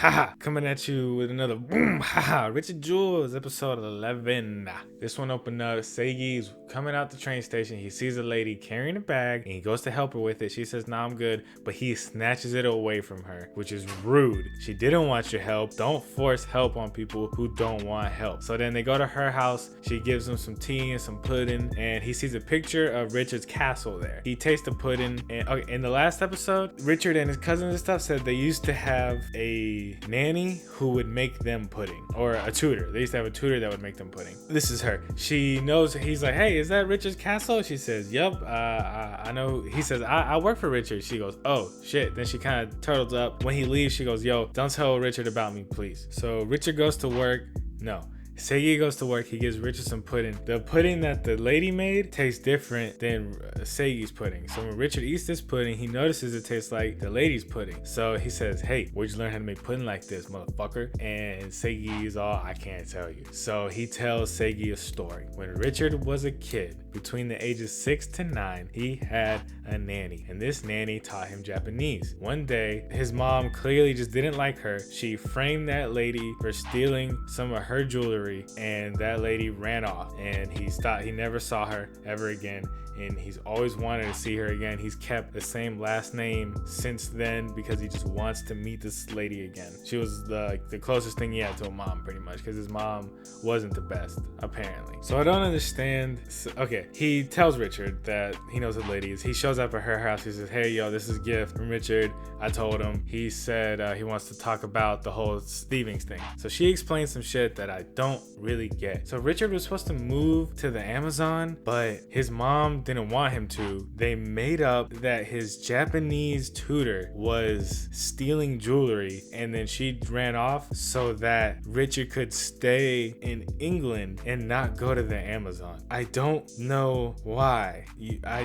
haha, coming at you with another boom, haha, Richard Jewell's episode 11. This one opened up, Seigi's coming out the train station. He sees a lady carrying a bag and he goes to help her with it. She says, nah, I'm good, but he snatches it away from her, which is rude. She didn't want your help. Don't force help on people who don't want help. So then they go to her house. She gives him some tea and some pudding, and he sees a picture of Richard's castle there. He tastes the pudding, and okay, in the last episode, Richard and his cousins and stuff said they used to have a nanny who would make them pudding, or a tutor. They used to have a tutor that would make them pudding. This is her. She knows. He's like, hey, is that Richard's castle? She says, yep. I know. He says, I work for Richard. She goes, oh shit. Then she kind of turtles up. When he leaves, she goes, yo, don't tell Richard about me, please. So Richard goes to work. No. Seigi goes to work. He gives Richard some pudding. The pudding that the lady made tastes different than Seigi's pudding. So when Richard eats this pudding, he notices it tastes like the lady's pudding. So he says, hey, where'd you learn how to make pudding like this, motherfucker? And Seigi is all, I can't tell you. So he tells Seigi a story. When Richard was a kid, between the ages 6 to 9, he had a nanny. And this nanny taught him Japanese. One day, his mom clearly just didn't like her. She framed that lady for stealing some of her jewelry, and that lady ran off, and he never saw her ever again, and he's always wanted to see her again. He's kept the same last name since then because he just wants to meet this lady again. She was the closest thing he had to a mom, pretty much, because his mom wasn't the best, apparently. So I don't understand. Okay, he tells Richard that he knows the lady is. He shows up at her house. He says, hey, yo, this is a gift from Richard. I told him. He said he wants to talk about the whole thieving thing. So she explains some shit that I don't really get. So Richard was supposed to move to the Amazon, but his mom didn't want him to. They made up that his Japanese tutor was stealing jewelry, and then she ran off so that Richard could stay in England and not go to the Amazon. I don't know why. I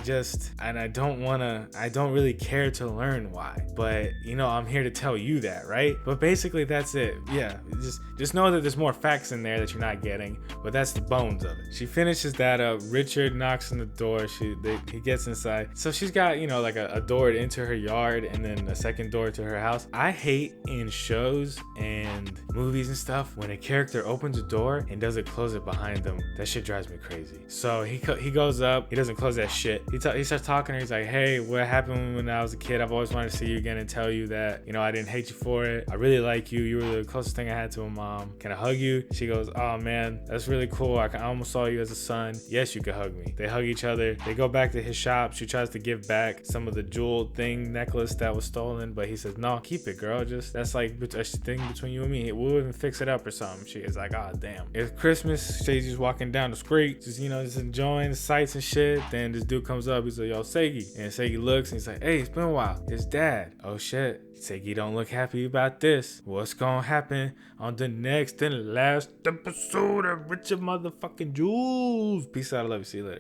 don't really care to learn why, but I'm here to tell you that, right? But basically that's it. Yeah, just know that there's more facts in there that you're not getting, but that's the bones of it. She finishes that up. Richard knocks on the door. He gets inside. So she's got, like a door into her yard and then a second door to her house. I hate in shows and movies and stuff when a character opens a door and doesn't close it behind them. That shit drives me crazy. So he goes up. He doesn't close that shit. He starts talking to her. He's like, hey, what happened when I was a kid? I've always wanted to see you again and tell you that, I didn't hate you for it. I really like you. You were the closest thing I had to a mom. Can I hug you? She goes, oh man, that's really cool. I almost saw you as a son. Yes, you could hug me. They hug each other. They go back to his shop. She tries to give back some of the jeweled necklace that was stolen, but he says, no, keep it, girl. That's like a thing between you and me. We'll even fix it up or something. She is like, oh damn. It's Christmas. She's just walking down the street, just enjoying the sights and shit. Then this dude comes up. He's like, yo, Seigi. And Seigi looks and he's like, hey, it's been a while. It's dad. Oh shit. Seigi don't look happy about this. What's gonna happen on the next and last episode of Richard motherfucking Jules? Peace out. I love you. See you later.